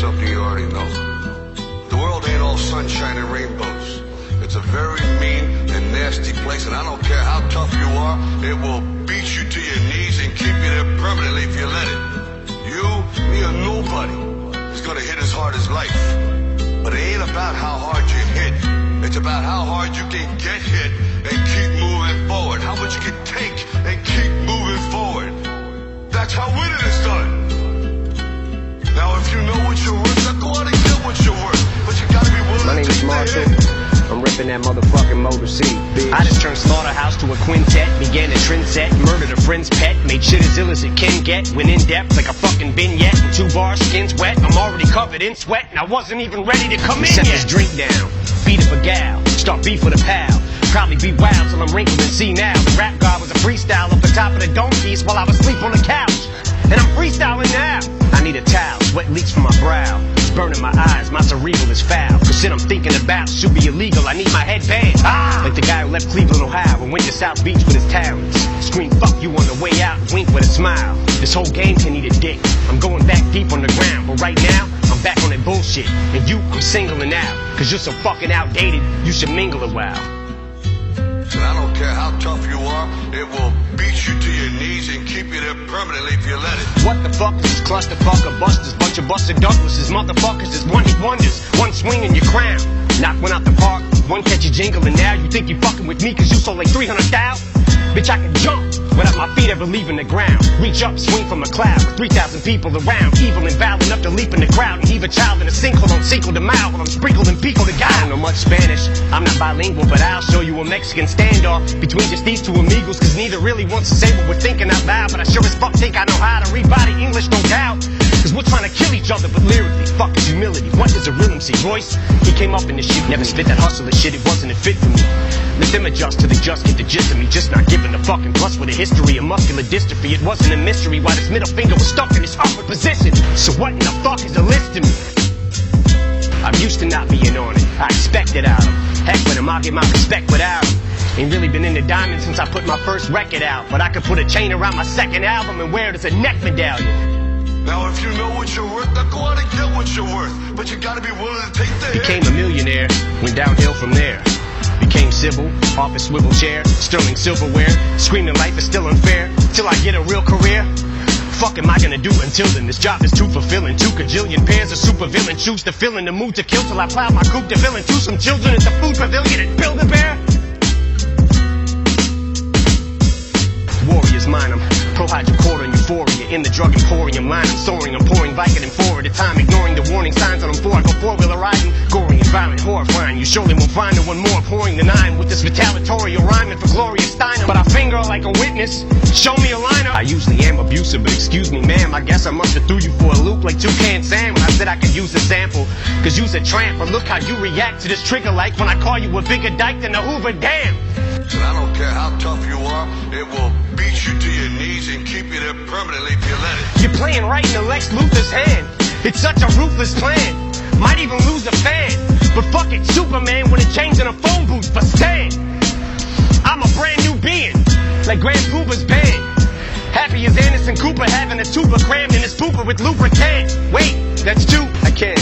something you already know. The world ain't all sunshine and rainbows. It's a very mean and nasty place, and I don't care how tough you are, it will beat you to your knees and keep you there permanently if you let it. You, me, or nobody is gonna hit as hard as life. But it ain't about how hard you hit. It's about how hard you can get hit and keep moving forward. How much you can take and keep moving forward. That's how winning is done. Now, if you know what you're worth, now go out and get what you're worth. But you gotta be willing to take the hit. My name is Marshall. I'm ripping that motherfucking Motor C, bitch. I just turned Slaughterhouse to a quintet, began a trend set, murdered a friend's pet, made shit as ill as it can get, went in depth like a fucking vignette, and 2 bars, skin's wet, I'm already covered in sweat, and I wasn't even ready to come in yet. Set this drink down, beat up a gal, start beef with a pal, probably be wild till I'm wrinkled and see now. The rap god was a freestyle off the top of the dome piece while I was asleep on the couch, and I'm freestyling now. I need a towel, sweat leaks from my brow. It's burning my eyes, my cerebral is foul. Cause shit I'm thinking about should be illegal, I need my headband. Like the guy who left Cleveland, Ohio and went to South Beach with his talents. Scream fuck you on the way out, wink with a smile. This whole game can eat a dick. I'm going back deep on the ground, but right now, I'm back on that bullshit. And you, I'm singling out. Cause you're so fucking outdated, you should mingle a while. And I don't care how tough you are, it will beat you to your knees and keep you there permanently if you let it. What the fuck is this clusterfucker busters? Bunch of busted Douglases, motherfuckers is one-hit wonders. One swing in your crown, knock one out the park, one catchy jingle, and now you think you fucking with me cause you sold like 300,000? Bitch, I can jump without my feet ever leaving the ground. Reach up, swing from a cloud with 3,000 people around. Evil and vile enough to leap in the crowd and heave a child in a sinkhole on Cinco de Mayo while I'm sprinkled in Pico de Gallo. I don't know much Spanish, I'm not bilingual, but I'll show you a Mexican standoff between just these two amigos, cause neither really wants to say what we're thinking out loud. But I sure as fuck think I know how to read body English, no doubt. Cause we're trying to kill each other, but lyrically, fuck is humility. What is a real MC? Royce, he came up in this shit, never spit that hustler shit, it wasn't a fit for me. Let them adjust till they just get the gist of me, just not giving a fucking plus with a history of muscular dystrophy. It wasn't a mystery why this middle finger was stuck in this upward position. So what in the fuck is a list to me? I'm used to not being on it, I expect it out of him. Heck with him, I'll get my respect without him. Ain't really been into diamonds since I put my first record out, but I could put a chain around my second album and wear it as a neck medallion. Now if you know what you're worth, now go out and get what you're worth. But you gotta be willing to take the hit. Became a millionaire, went downhill from there. Became civil, office swivel chair, sterling silverware, screaming life is still unfair, till I get a real career. Fuck am I gonna do until then? This job is too fulfilling. 2 kajillion pairs of supervillain shoes to fill in the mood to kill till I plow my coupe to fill into some children at the food pavilion and build a bear. Warrior's mine, I'm pro hydrocodone euphoria in the drug emporium line. I'm soaring, I'm pouring Vicodin 4 at a time, ignoring the warning signs on them 4. I go 4-wheeler riding, gory and violent, horrifying. You surely won't find no one more pouring than I am with this retaliatorial rhyming for Gloria Steinem. But I finger like a witness, show me a lineup. I usually am abusive, but excuse me ma'am, I guess I must have threw you for a loop like Toucan Sam when I said I could use a sample. Cause you's a tramp, but look how you react to this trigger like when I call you a bigger dyke than the Hoover Dam. And I don't care how tough you are, it will beat you to your knees and keep you there permanently if you let it. You're playing right in the Lex Luthor's hand. It's such a ruthless plan. Might even lose a fan. But fuck it, Superman wouldn't change in a phone booth, but Stan. I'm a brand new being, like Grand Pooper's band. Happy as Anderson Cooper having a tuba crammed in his pooper with lubricant. Wait, that's 2, I can't.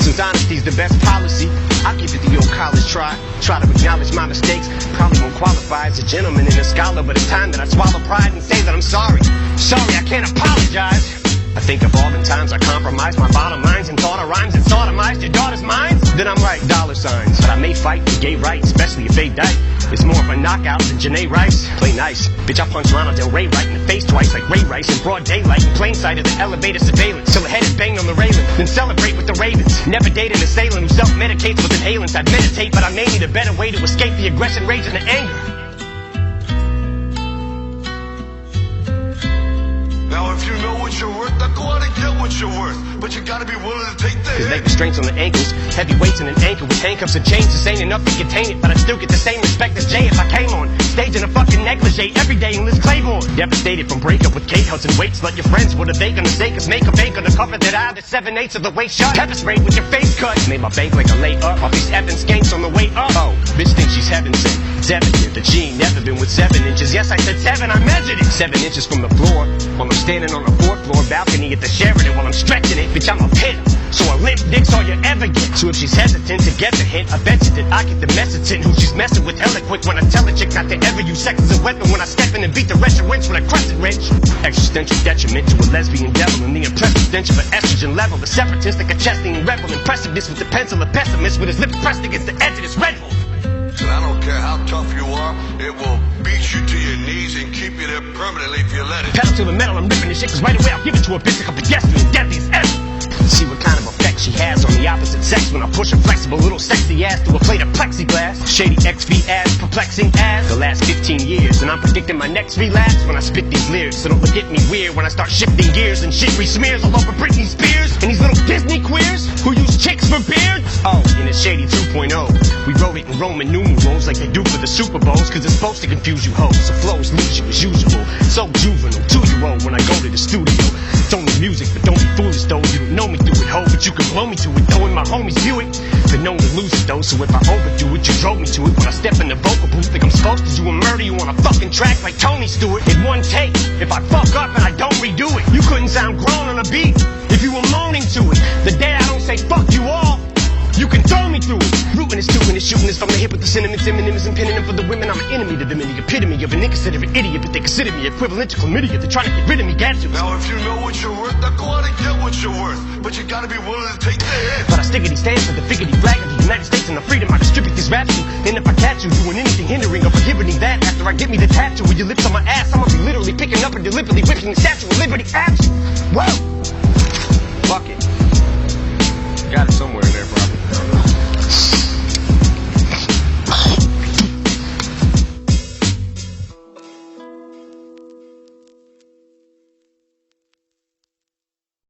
Since honesty's the best policy, I'll give it the old college try. Try to acknowledge my mistakes. Probably won't qualify as a gentleman and a scholar, but it's time that I swallow pride and say that I'm sorry. Sorry, I can't apologize. I think of all the times I compromised my bottom lines and thought of rhymes and sodomized your daughter's minds. Then I'm like $. But I may fight for gay rights, especially if they die. It's more of a knockout than Janae Rice. Play nice. Bitch, I punched Lana Del Rey right in the face twice like Ray Rice in broad daylight. In plain sight as an elevator surveillance. Till the head is banged on the railing. Then celebrate with the Ravens. Never date an assailant who self-medicates with inhalants. I'd meditate, but I may need a better way to escape the aggression, rage, and the anger. Now if you know what you're worth, now go out and get what you're worth. But you gotta be willing to take the Cause hit. leg restraints on the ankles, heavy weights in an ankle with handcuffs and chains. This ain't enough to contain it, but I still get the same respect as Jay if I came on stage in a fucking negligee every day in Liz Claiborne. Devastated from breakup with Kate Hudson weights. Let your friends, what are they gonna say? Cause makeup ain't gonna cover that eye. The 7/8 of the way shut. Pepper sprayed with your face cut. Made my bank like a lay up. Off these effing skanks on the way up. Oh, bitch thinks she's heaven sent. It's evident that she ain't never been with 7 inches. Yes, I said 7, I measured it. 7 inches from the floor. While I'm standing on the 4th floor balcony at the Sheraton. While I'm stretching it, bitch, I'm a pit. So a limp dick's all you ever get. So if she's hesitant to get the hint, I bet you that I get the message in. Who she's messing with hella quick when I tell a chick not to ever use sex as a weapon. When I step in and beat the rest of wrench with a crescent wrench. Existential detriment to a lesbian devil. And the impressive stench of an estrogen level. The separatist like a chesting rebel. Impressiveness with the pencil. A pessimist with his lips pressed against the edge of this Red Bull. And I don't care how tough you are, it will beat you to your knees and keep you there permanently if you let it. Pedal to the metal, I'm ripping this shit, cause right away I'll give it to a bitch like a pedestrian, deadly as ever. See what kind of effect she has on the opposite sex when I push her flexible little sexy ass through a plate of plexiglass. Shady XV ass, perplexing ass. The last 15 years, and I'm predicting my next relapse when I spit these lyrics. So don't look at me weird when I start shifting gears and shit re-smears all over Britney Spears and these little Disney queers who use chicks for beards. Oh, in it's Shady 2.0, we wrote it in Roman numerals like they do for the Super Bowls, cause it's supposed to confuse you hoes. The flows lose you as usual, so juvenile, 2-year-old when I go to the studio. It's only music, but don't be foolish though. You don't know me through it, ho, but you can blow me to it though. And my homies view it, been known to lose it though. So if I overdo it, you drove me to it. When I step in the vocal booth, think I'm supposed to do a murder you on a fucking track like Tony Stewart in one take. If I fuck up and I don't redo it, you couldn't sound grown on a beat if you were moaning to it. The day I don't say fuck you all, you can throw me through it. Rooting is doing is shooting is from the hip with the sentiments, M&M's and pinning them for the women. I'm an enemy to them and the epitome of an inconsiderate idiot, but they consider me equivalent to chlamydia. They're trying to get rid of me, gadgets. Now if you know what you're worth, now go out and get what you're worth. But you gotta be willing to take the hit. But I stickity stand for the figgity flag of the United States and the freedom I distribute these raps to. And if I catch you doing anything hindering or prohibiting that, after I get me the tattoo with your lips on my ass, I'm gonna be literally picking up and deliberately whipping the Statue of Liberty at you. Whoa!